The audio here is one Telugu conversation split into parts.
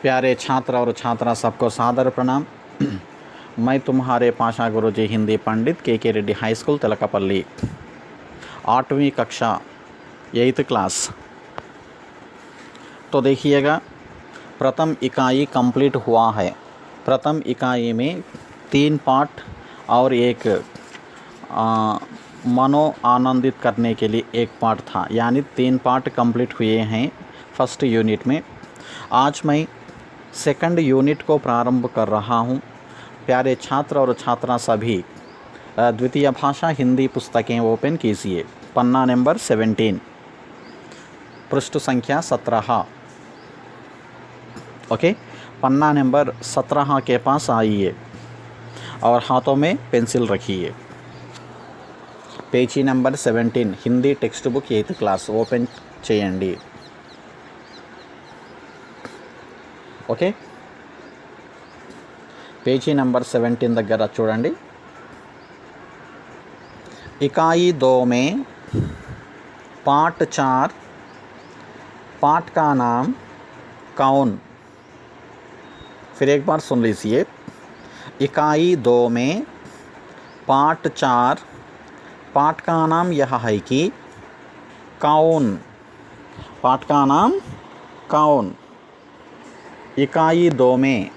प्यारे छात्र और छात्रा सबको सादर प्रणाम। मैं तुम्हारे पाशा गुरुजी हिंदी पंडित के रेड्डी हाई स्कूल तिलकपल्ली, 8वीं कक्षा 8th क्लास। तो देखिएगा, प्रथम इकाई कंप्लीट हुआ है। प्रथम इकाई में 3 पाठ और एक मनो आनंदित करने के लिए एक पाठ था, यानी 3 पाठ कंप्लीट हुए हैं फर्स्ट यूनिट में। आज मैं सेकंड यूनिट को प्रारंभ कर रहा हूं। प्यारे छात्र और छात्रा सभी द्वितीय भाषा हिंदी पुस्तकें ओपन कीजिए। पन्ना नंबर 17, पृष्ठ संख्या 17। ओके, पन्ना नंबर 17 के पास आइए और हाथों में पेंसिल रखिए। पेजी number 17 Hindi text book 8th class open చేయండి। ఓకే, పేజీ నెంబర్ 17 దగ్గర చూడండి। इकाई 2 में पाठ 4, पाठ का नाम कौन। फिर एक बार सुन लीजिए। इकाई 2 में पाठ 4, पाठ का नाम यह है कि कौन। पाठ का नाम कौन। इकाई 2 में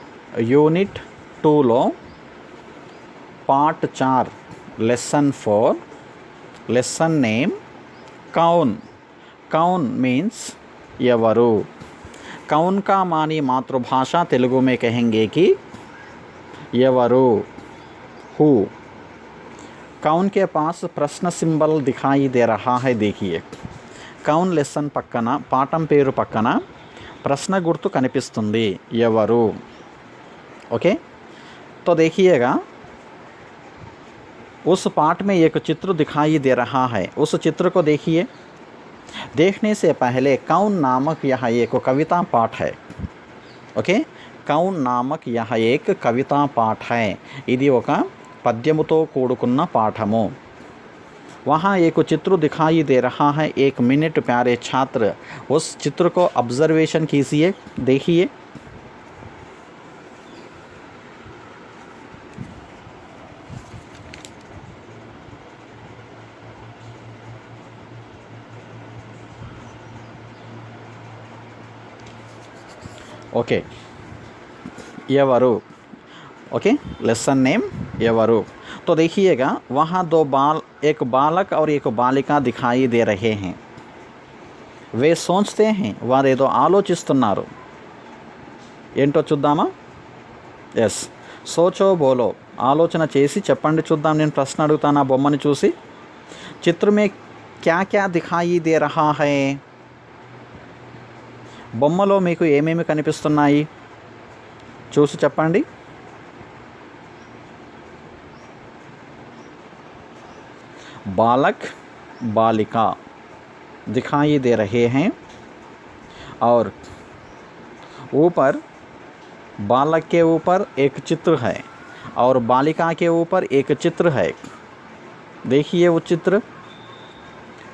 यूनिट 2 लो पार्ट 4 लेसन 4 लेसन नेम कौन। कौन मीन्स ఎవరు। कौन का मानी मातृभाषा तेलुगु में कहेंगे कि ఎవరు, हु। कौन के पास प्रश्न सिंबल दिखाई दे रहा है, देखिए। कौन लेसन पक्कना, पाठम पेरू पक्कना प्रश्न गुर्तु कनिपिस्तुंदी, ఎవరు। ओके, तो देखिएगा, उस पाठ में एक चित्र दिखाई दे रहा है। उस चित्र को देखिए। देखने से पहले कौन नामक यह एक कविता पाठ है। ओके, कौन नामक यह एक कविता पाठ है। ఇది ఒక పద్యముతో కూడుకున్న పాఠము। वहाँ एक चित्र दिखाई दे रहा है। 1 मिनट प्यारे छात्र उस चित्र को ऑब्जर्वेशन कीजिए, देखिए। ओके, ఎవరు। ओके, लेसन नेम ఎవరు। तो देखिएगा, वहाँ एक बालक और एक बालिका दिखाई दे रहे हैं। वे सोचते हैं, వారేదో ఆలోచిస్తున్నారు। ఏంటో చూద్దామా। ఎస్, సోచో బోలో, ఆలోచన చేసి చెప్పండి చూద్దాం। నేను ప్రశ్న అడుగుతాను ఆ బొమ్మని చూసి। చిత్ర में क्या क्या दिखाई दे रहा है। బొమ్మలో మీకు ఏమేమి కనిపిస్తున్నాయి చూసి చెప్పండి। बालक बालिका दिखाई दे रहे हैं और ऊपर बालक के ऊपर एक चित्र है और बालिका के ऊपर एक चित्र है। देखिए वो चित्र,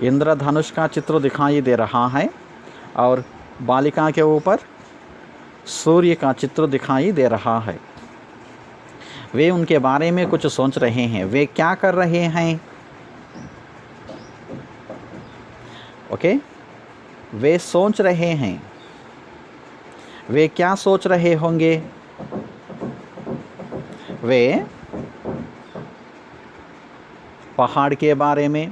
इंद्रधनुष का चित्र दिखाई दे रहा है और बालिका के ऊपर सूर्य का चित्र दिखाई दे रहा है। वे उनके बारे में कुछ सोच रहे हैं। वे क्या कर रहे हैं। ओके, वे सोच रहे हैं। वे क्या सोच रहे होंगे। वे पहाड़ के बारे में,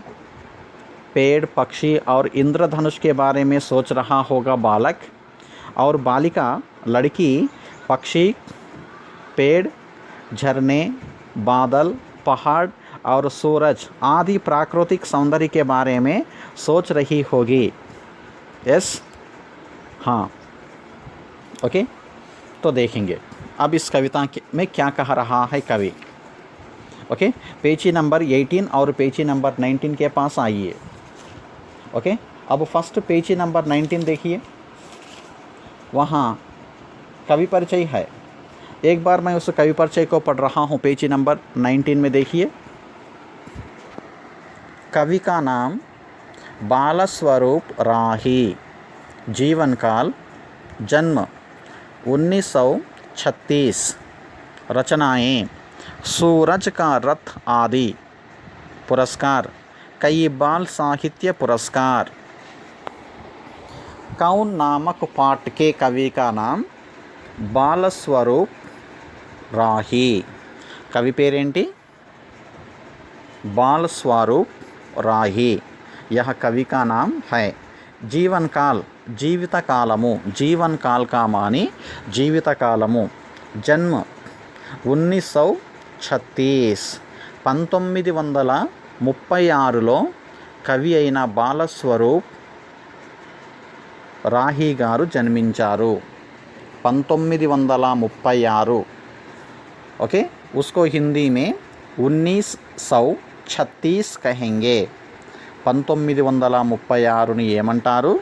पेड़ पक्षी और इंद्रधनुष के बारे में सोच रहा होगा बालक, और बालिका लड़की पक्षी, पेड़, झरने, बादल, पहाड़ और सूरज आदि प्राकृतिक सौंदर्य के बारे में सोच रही होगी। यस, हाँ। ओके, तो देखेंगे अब इस कविता में क्या कह रहा है कवि। ओके, पेजी नंबर 18 और पेजी नंबर 19 के पास आइए। ओके, अब फर्स्ट पेजी नंबर 19 देखिए। वहाँ कवि परिचय है। एक बार मैं उस कवि परिचय को पढ़ रहा हूँ। पेजी नंबर 19 में देखिए। कवि का नाम बालस्वरूप राही। जीवन काल, जन्म 1936 रचनाएं सूरज का रथ आदि पुरस्कार, कई बाल साहित्य पुरस्कार। कौन नामक पाठ के कवि का नाम बालस्वरूप राही। कवि पेरेंटी बालस्वरूप राही, यह कवि का नाम है। जीवन काल जीवित कालमु, जीवन काल का मानी जीवित कालमु। जन्म 1936 1936లో కవి అయిన బాలస్వరూప్ రాహి గారు జన్మించారు। 1936 ओके, उसको हिंदी में 1936 कहेंगे। 1936ని ఏమంటారు?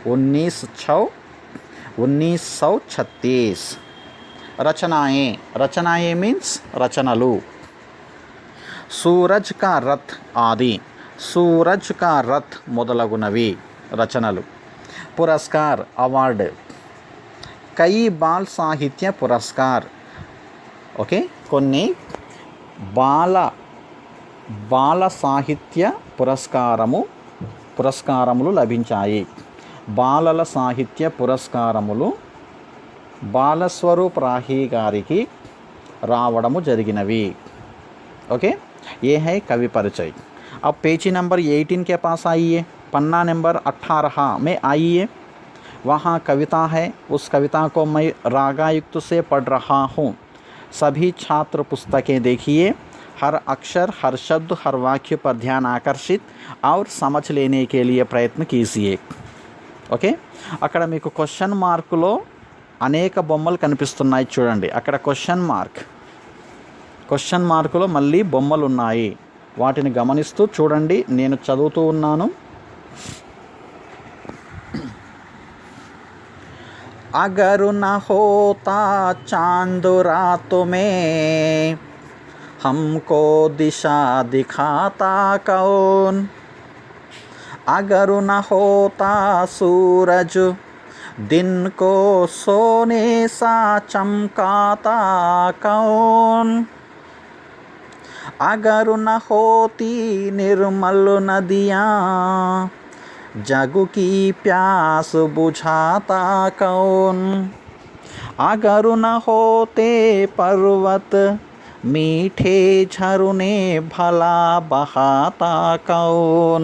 1936। రచనాయే, రచనాయే మీన్స్ రచనలు। సూరజ్ కా రథ్ ఆది, సూరజ్ కా రథ్ మొదలగునవి రచనలు। పురస్కార్ అవార్డ్, కై బాల్ సాహిత్య పురస్కార్ ఓకే, కొన్ని బాల సాహిత్య పురస్కారములు లభించాయి। బాలల సాహిత్య పురస్కారములు బాలస్వరూప్ రాహి గారికి రావడము జరిగినవి। ओके, ये है कवि परिचय। अब पेजी नंबर 18 के पास आइए, पन्ना नंबर 18 में आइए। वहाँ कविता है, उस कविता को मैं रागायुक्त से पढ़ रहा हूँ। सभी छात्र पुस्तकें देखिए, हर अक्षर, हर शब्द, हर वाक्य पर ध्यान आकर्षित और समझ लेने के लिए प्रयत्न कीजिए। ఓకే, అక్కడ మీకు క్వశ్చన్ మార్కులో అనేక బొమ్మలు కనిపిస్తున్నాయి చూడండి। అక్కడ క్వశ్చన్ మార్కులో మళ్ళీ బొమ్మలు ఉన్నాయి, వాటిని గమనిస్తూ చూడండి। నేను చదువుతూ ఉన్నాను। अगर न होता चांद रात में हमको दिशा दिखाता कौन। अगर न होता सूरज दिन को सोने सा चमकाता कौन। अगर न होती निर्मल नदियाँ जग की प्यास बुझाता कौन। अगर न होते पर्वत मीठे झरने भला बहाता कौन।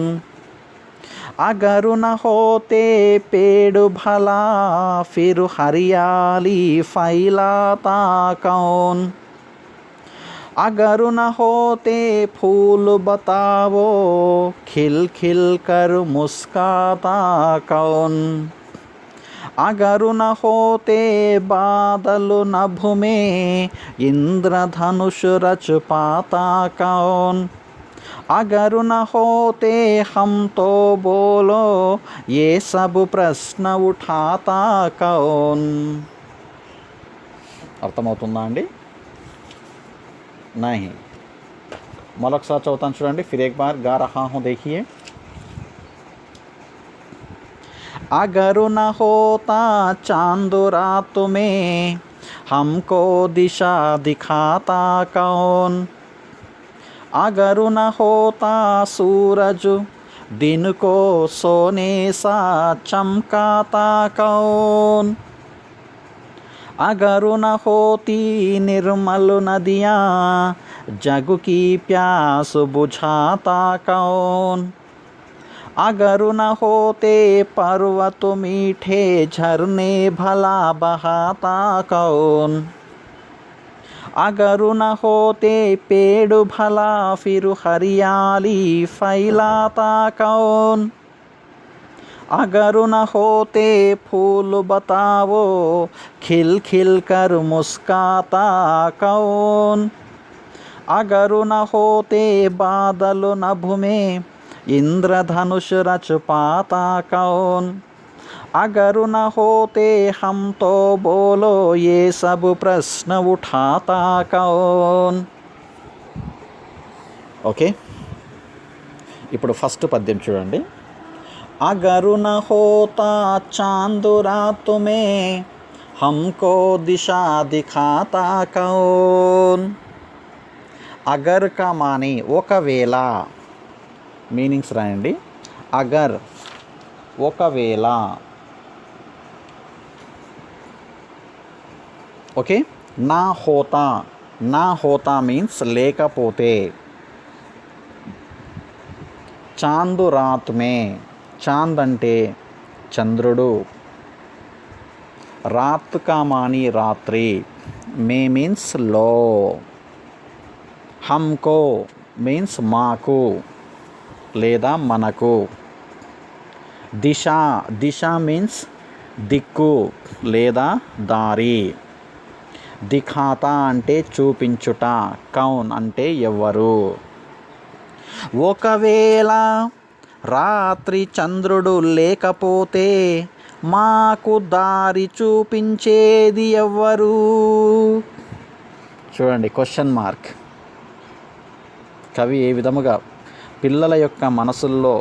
अगर न होते पेड़ भला फिर हरियाली फैलाता कौन। अगर न होते फूल बताओ खिल खिल कर मुस्काता कौन। अगर न होते बादल नभ में इंद्रधनुष रच पाता कौन। अगर न होते हम तो बोलो ये सब प्रश्न उठाता कौन। అర్థమవుతుందా అండి? नहीं, మరొకసారి చదువుతాను చూడండి। फिर एक बार गा रहा हूँ, देखिए। अगर न होता चांद रात में हमको दिशा दिखाता कौन। अगर न होता सूरज दिन को सोने सा चमकाता कौन। अगर न होती निर्मल नदियाँ जग की प्यास बुझाता कौन। अगर न होते पर्वत मीठे झरने भला बहाता कौन। अगर न होते पेड़ भला फिर हरियाली फैलाता कौन। अगर न होते फूल बताओ खिल खिल कर मुस्काता कौन। अगर न होते बादल नभ में इंद्रधनुष रच पाता कौन। अगर न होते हम तो बोलो ये सब प्रश्न उठाता कौन। ఓకే, ఇప్పుడు ఫస్ట్ పద్యం చూడండి। अगर न होता चांद रात में हमको दिशा दिखाता कौन. అగర్ కా మాని ఒకవేళ, మీనింగ్స్ రాయండి. అగర్ ఒకవేళ, ఓకే. నా హోతా, నా హోతా మీన్స్ లేకపోతే. చాంద్ రాత్ మే, చాంద్ అంటే చంద్రుడు. రాత్ కా మాని రాత్రి, మే మీన్స్ లో. హమ్కో మీన్స్ మాకు లేదా మనకు. దిశ, దిశ మీన్స్ దిక్కు లేదా దారి. దిఖాతా అంటే చూపించుట. కౌన్ అంటే ఎవరు. ఒకవేళ రాత్రి చంద్రుడు లేకపోతే మాకు దారి చూపించేది ఎవ్వరు. చూడండి క్వశ్చన్ మార్క్. కవి ఏ విధముగా పిల్లల యొక్క మనసుల్లో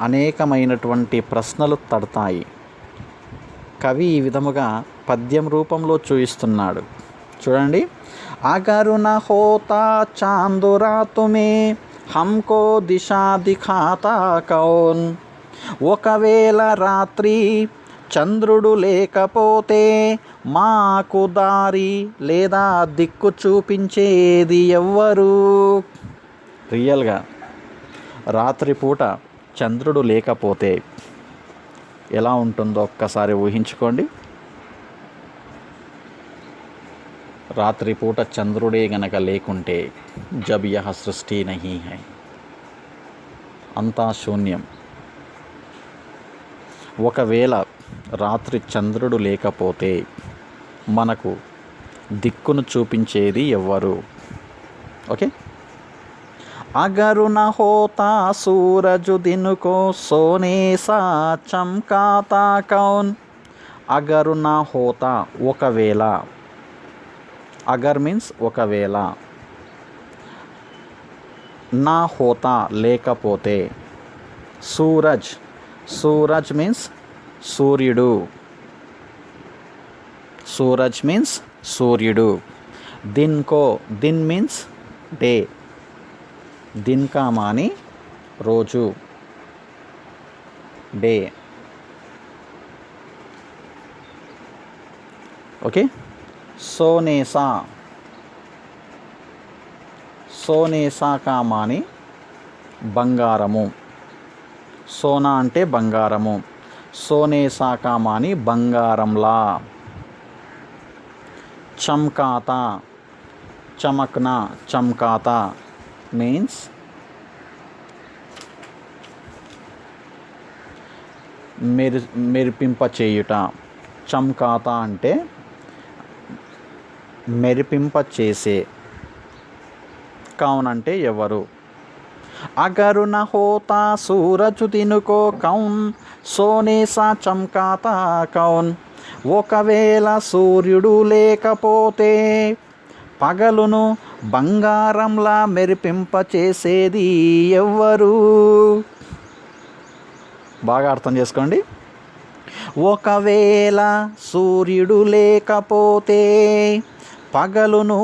అనేకమైనటువంటి ప్రశ్నలు తడతాయి. కవి ఈ విధముగా పద్యం రూపంలో చూపిస్తున్నాడు. చూడండి. అగరు న హోతా చాంద్ రాత్ మే హమ్కో దిశా దిఖాతా కౌన్. ఒకవేళ రాత్రి చంద్రుడు లేకపోతే మాకు దారి లేదా దిక్కు చూపించేది ఎవ్వరు. రియల్గా రాత్రిపూట చంద్రుడు లేకపోతే ఎలా ఉంటుందో ఒక్కసారి ఊహించుకోండి. రాత్రిపూట చంద్రుడే గనక లేకుంటే జబ్ యహ సృష్టి నహీ హై, అంతా శూన్యం. ఒకవేళ రాత్రి చంద్రుడు లేకపోతే మనకు దిక్కును చూపించేది ఎవ్వరు. ఓకే. అగరు న హోతా సూరజ్ దిన్ కో సోనే సా చమ్కాతా కౌన్. అగరు నా హోతా ఒకవేళ. అగర్ మీన్స్ ఒకవేళ. నా హోతా లేకపోతే. సూరజ్, సూరజ్ మీన్స్ సూర్యుడు. సూరజ్ మీన్స్ సూర్యుడు. దిన్ కో, దిన్ మీన్స్ డే. దిన్ కా మాని రోజు, డే. ఓకే. సోనేసా, సోనేసా కా మాని బంగారము. సోనా అంటే బంగారము. సోనేసా కా మాని బంగారంలా. చమ్కాతా, చమక్నా, చమ్కాతా మీన్స్ మెరిపింప చేయుట. చమ్కాతా అంటే మెరిపింప చేసే. కౌన్ అంటే ఎవరు. అగరు న హోతా సూరజ్ దిన్ కో కౌన్ సోనే సా చమ్కాతా కౌన్. ఒకవేళ సూర్యుడు లేకపోతే పగలును బంగారంలా మెరిపింప చేసేది ఎవ్వరు. బాగా అర్థం చేసుకోండి. ఒకవేళ సూర్యుడు లేకపోతే పగలును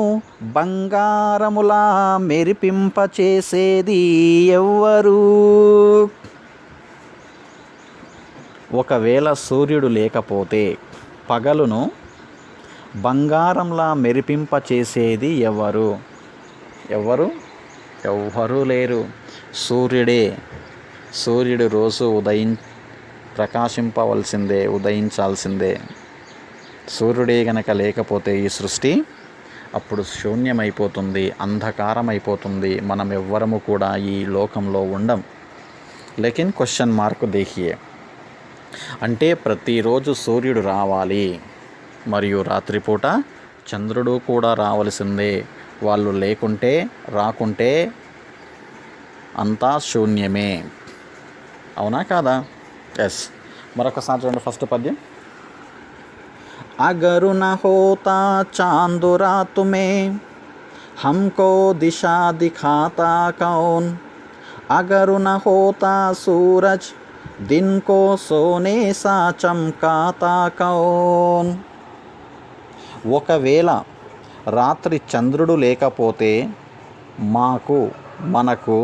బంగారములా మెరిపింప చేసేది ఎవ్వరు. ఒకవేళ సూర్యుడు లేకపోతే పగలును బంగారంలా మెరిపింప చేసేది ఎవరు. ఎవరు? ఎవ్వరూ లేరు. సూర్యుడే. సూర్యుడు రోజు ప్రకాశింపవలసిందే, ఉదయించాల్సిందే. సూర్యుడే గనక లేకపోతే ఈ సృష్టి అప్పుడు శూన్యమైపోతుంది, అంధకారమైపోతుంది. మనం ఎవ్వరము కూడా ఈ లోకంలో ఉండం. లేకిన్ క్వశ్చన్ మార్క్ దేఖియే. అంటే ప్రతిరోజు సూర్యుడు రావాలి, మరియు రాత్రిపూట చంద్రుడు కూడా రావలసిందే. వాళ్ళు లేకుంటే రాకుంటే అంతా శూన్యమే. అవునా కాదా? ఎస్. మరొకసారి చూడండి ఫస్ట్ పద్యం. అగరు న హోతా చాంద్ రాత్ మే हमको दिशा दिखाता कौन. अगर न होता सूरज दिन को सोने सा चमकाता कौन. ఒకవేళ రాత్రి చంద్రుడు లేకపోతే మనకు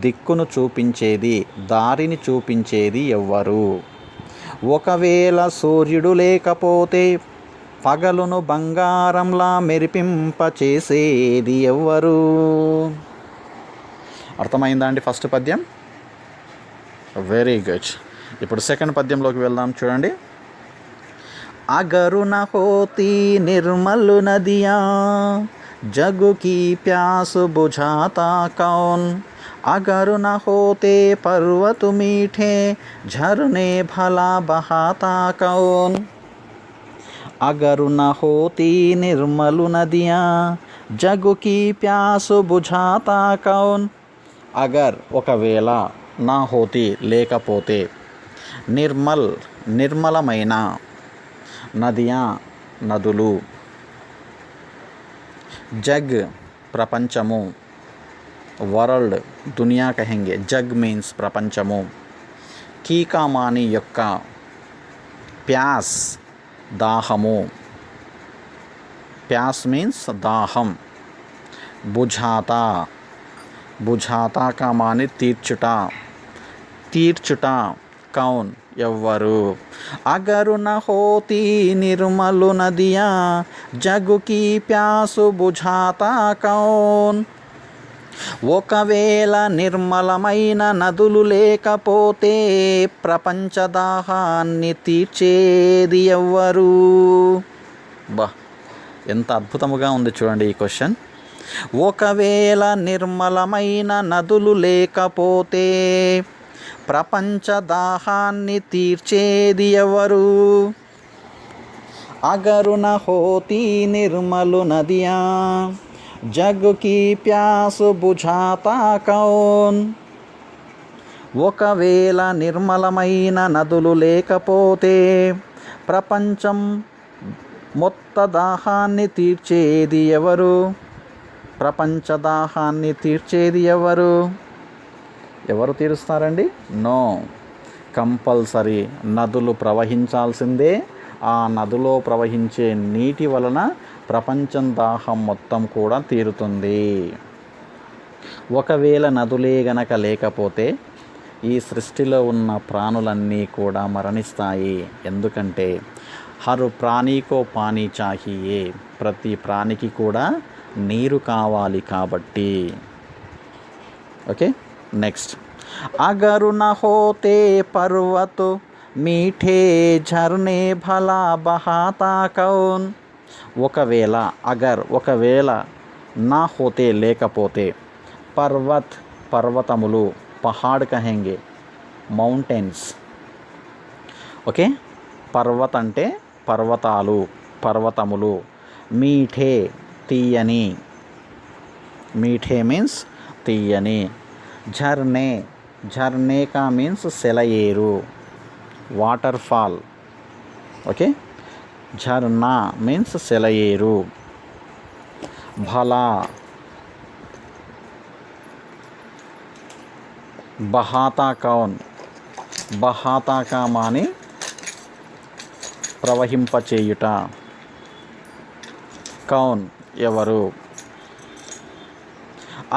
దిక్కును చూపించేది, దారిని చూపించేది ఎవ్వరు? ఒకవేళ సూర్యుడు లేకపోతే పగలును బంగారంలా మెరిపింపచేసేది ఎవ్వరు? అర్థమైందా అండి ఫస్ట్ పద్యం? Very good. ఇప్పుడు సెకండ్ పద్యంలోకి వెళ్దాం. చూడండి. అగరు న హోతి నిర్మలు నదియా, జగు की प्यास बुझाता कौन? अगर न होते पर्वत मीठे, झरने भला बहाता कौन? अगर न होती निर्मल नदियाँ, जग की प्यास बुझाता कौन? अगर ఒకవేళ, నా హోతి లేకపోతే, నిర్మలమైన, నదియా నదులు, జగ్ ప్రపంచము, వరల్డ్ దునియా కహెంగే, జగ్ మీన్స్ ప్రపంచము, కీకామాని యొక్క, ప్యాస్ దాహము, ప్యాస్ మీన్స్ దాహం, బుఝాతా కామాని తీర్చుట, కౌన్ ఎవ్వరు? అగరు న హోతి నిర్మలు నదియా, జగు की प्यास बुझाता कौन? ఒకవేళ నిర్మలమైన నదులు లేకపోతే ప్రపంచ దాహాన్ని తీర్చేది ఎవ్వరు? ఎంత అద్భుతముగా ఉంది చూడండి ఈ క్వశ్చన్. ఒకవేళ నిర్మలమైన నదులు లేకపోతే ప్రపంచ దాహాన్ని తీర్చేది ఎవరు? అగరు న హోతి నిర్మలు నదియా, జగ్ की प्यास बुझाता कौन? ఒకవేళ నిర్మలమైన నదులు లేకపోతే ప్రపంచం మొత్త దాహాన్ని తీర్చేది ఎవరు? ప్రపంచ దాహాన్ని తీర్చేది ఎవరు? ఎవరు తీరుస్తారండి? నో, కంపల్సరీ నదులు ప్రవహించాల్సిందే. ఆ నదిలో ప్రవహించే నీటి వలన ప్రపంచం దాహం మొత్తం కూడా తీరుతుంది. ఒకవేళ నదులే గనక లేకపోతే ఈ సృష్టిలో ఉన్న ప్రాణులన్నీ కూడా మరణిస్తాయి. ఎందుకంటే హర్ ప్రాణికో పానీ చాహియే, ప్రతి ప్రాణికి కూడా నీరు కావాలి కాబట్టి. Okay, next. అగరు న హోతే పర్వత మీఠే, झरने భలా బహాతా కౌన్? ఒకవేళ నా హోతే లేకపోతే, పర్వతములు, పహాడ్ కహెంగే, మౌంటైన్స్. ఓకే, పర్వత్ అంటే పర్వతములు, మీఠే తీయని, మీఠే మీన్స్ తీయని, झरने का మీన్స్ సెలయేరు, వాటర్ ఫాల్. ఓకే, झरना మీన్స్ సెలయేరు. భలా, బహాతా కౌన్, బహాతా కా మాని ప్రవహింపచేయుట, కౌన్ ఎవరు?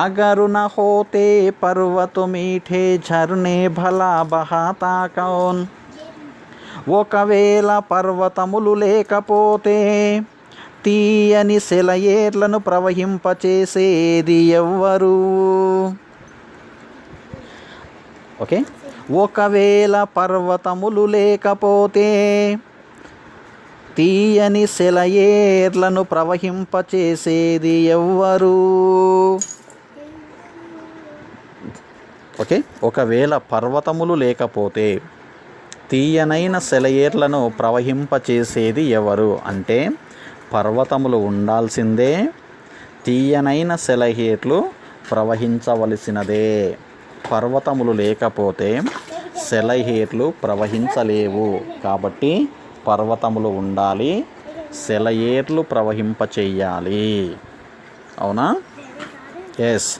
అగరు న హోతే పర్వత మీఠే, झरने భలా బహాతా కౌన్? ఒకవేళ పర్వతములు లేకపోతే తీయని సెలయేర్లను ప్రవహింపచేసేది ఎవ్వరు? ఓకే, ఒకవేళ పర్వతములు లేకపోతే తీయని సెలయేర్లను ప్రవహింపచేసేది ఎవ్వరు? ఓకే, ఒకవేళ పర్వతములు లేకపోతే తీయనైన సెలయేర్లను ప్రవహింపచేసేది ఎవరు? అంటే పర్వతములు ఉండాల్సిందే, తీయనైన సెలయేర్లు ప్రవహించవలసినదే. పర్వతములు లేకపోతే సెలయేర్లు ప్రవహించలేవు. కాబట్టి పర్వతములు ఉండాలి, సెలయేర్లు ప్రవహింపచేయాలి. అవునా? ఎస్.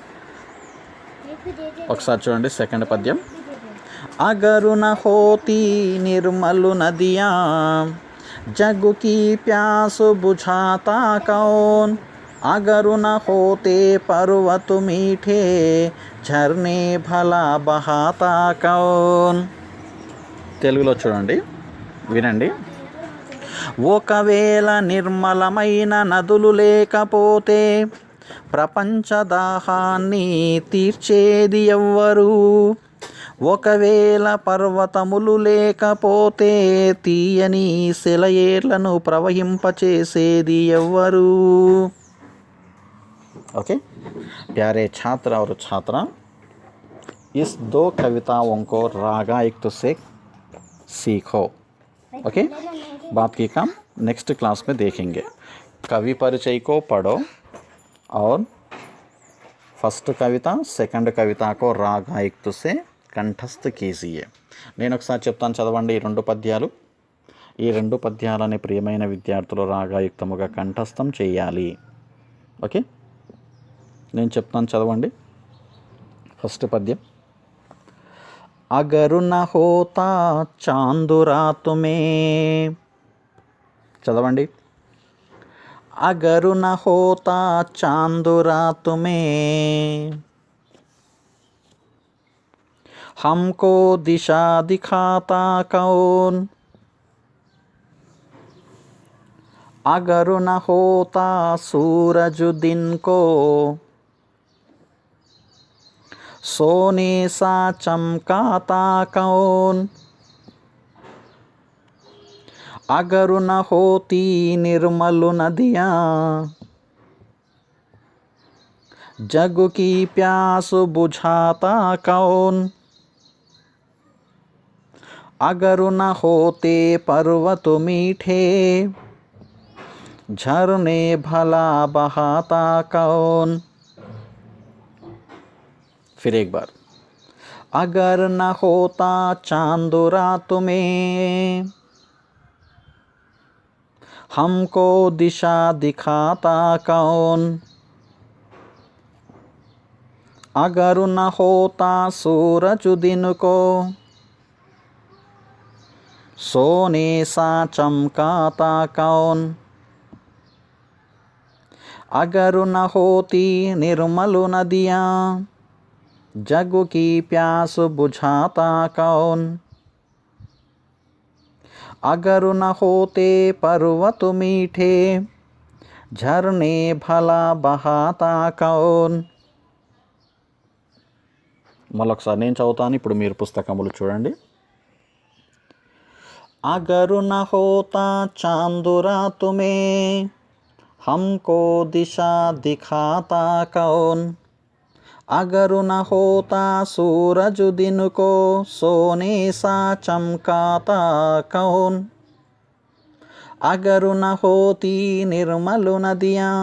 ఒకసారి చూడండి సెకండ్ పద్యం. అగరు న హోతి నిర్మలు నదియా, जग की प्यास बुझाता कौन, अगर न होते पर्वत मीठे, झरने भला बहाता कौन. తెలుగులో చూడండి, వినండి. ఒకవేళ నిర్మలమైన నదులు లేకపోతే ప్రపంచ దాహాన్ని తీర్చేది ఎవ్వరు, ఒకవేళ పర్వతములు లేకపోతే తీయని సెలయేర్లను ప్రవహింపచేసేది ఎవ్వరు. ओके प्यारे छात्र और छात्रा, इस दो कविताओं को रागायुक्त से सीखो. ओके बाकी काम नेक्स्ट क्लास में देखेंगे. कवि परिचय को पढ़ो और फर्स्ट कविता सेकंड कविता को रागायुक्त से कंठस्थ कीजिए. నేను ఒకసారి చెప్తాను, చదవండి. ఈ రెండు పద్యాలు, ఈ రెండు పద్యాలని ప్రియమైన విద్యార్థులు రాగాయుక్తముగా కంఠస్థం చేయాలి. ఓకే నేను చెప్తాను, చదవండి. ఫస్ట్ పద్యం. అగరు న హోతా చాందు రాత్ మే, చదవండి. అగరు న హోతా చాందు రాత్ మే, हमको दिशा दिखाता कौन, अगर न होता सूरज दिन को, सोने सा चमकाता कौन, अगर न होती निर्मल नदियाँ, जग की प्यास बुझाता कौन, अगर न होते पर्वत मीठे, झरने भला बहाता कौन. फिर एक बार. अगर न होता चांद रात में, हमको दिशा दिखाता कौन, अगर न होता सूरज दिन को, सोने सा चमकाता कौन, अगर न होती निर्मल नदियाँ, जग की प्यास बुझाता कौन, अगर न होते पर्वत मीठे, झरने भला बहाता कौन. మళ్ళొకసారి నేను చదువుతాను, ఇప్పుడు మీరు పుస్తకములు చూడండి. अगर न होता चांद रात में, हमको दिशा दिखाता कौन, अगर न होता सूरज दिन को, सोने सा चमकाता कौन, अगर न होती निर्मल नदियाँ,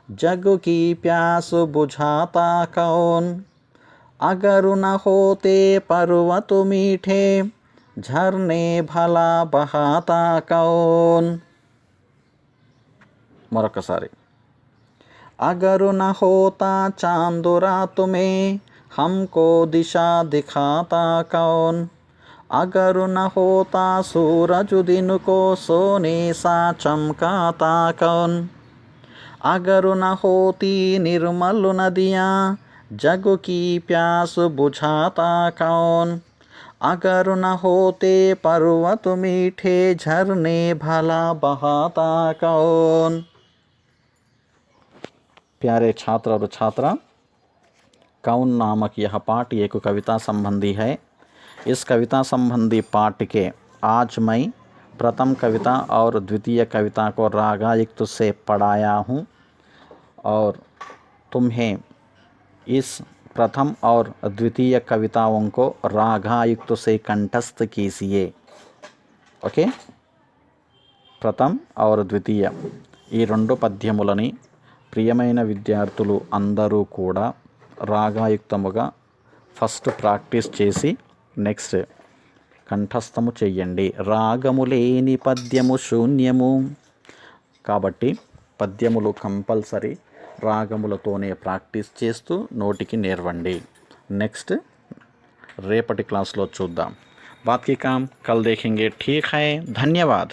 जग की प्यास बुझाता कौन, अगर न होते पर्वत मीठे, झरने भला बहाता कौन. मरकसारी. अगर न होता चांद रात में, हमको दिशा दिखाता कौन, अगर न होता सूरज दिन को, सोने सा चमकाता कौन, अगर न होती निर्मल नदियाँ, जग की प्यास बुझाता कौन, अगर न होते पर्वत मीठे, झरने भला बहाता कौन. प्यारे छात्र और छात्रा, कौन नामक यह पाठ एक कविता संबंधी है. इस कविता संबंधी पाठ के आज मैं प्रथम कविता और द्वितीय कविता को रागायुक्त से पढ़ाया हूँ और तुम्हें इस प्रथम और द्वितीय कविताओं को रागायुक्त से कंठस्थ कीजिए. ओके प्रथम और ద్వితీయ ఈ రెండు పద్యములని ప్రియమైన విద్యార్థులు అందరూ కూడా రాగాయుక్తముగా ఫస్ట్ ప్రాక్టీస్ చేసి నెక్స్ట్ కంఠస్థము చెయ్యండి. రాగము లేని పద్యము శూన్యము. కాబట్టి పద్యములు కంపల్సరీ రాగములతోనే ప్రాక్టీస్ చేస్తూ నోటికి నేర్వండి. నెక్స్ట్ रेपटी क्लास लो चूद्दाम. बात की काम कल देखेंगे. ठीक है, धन्यवाद.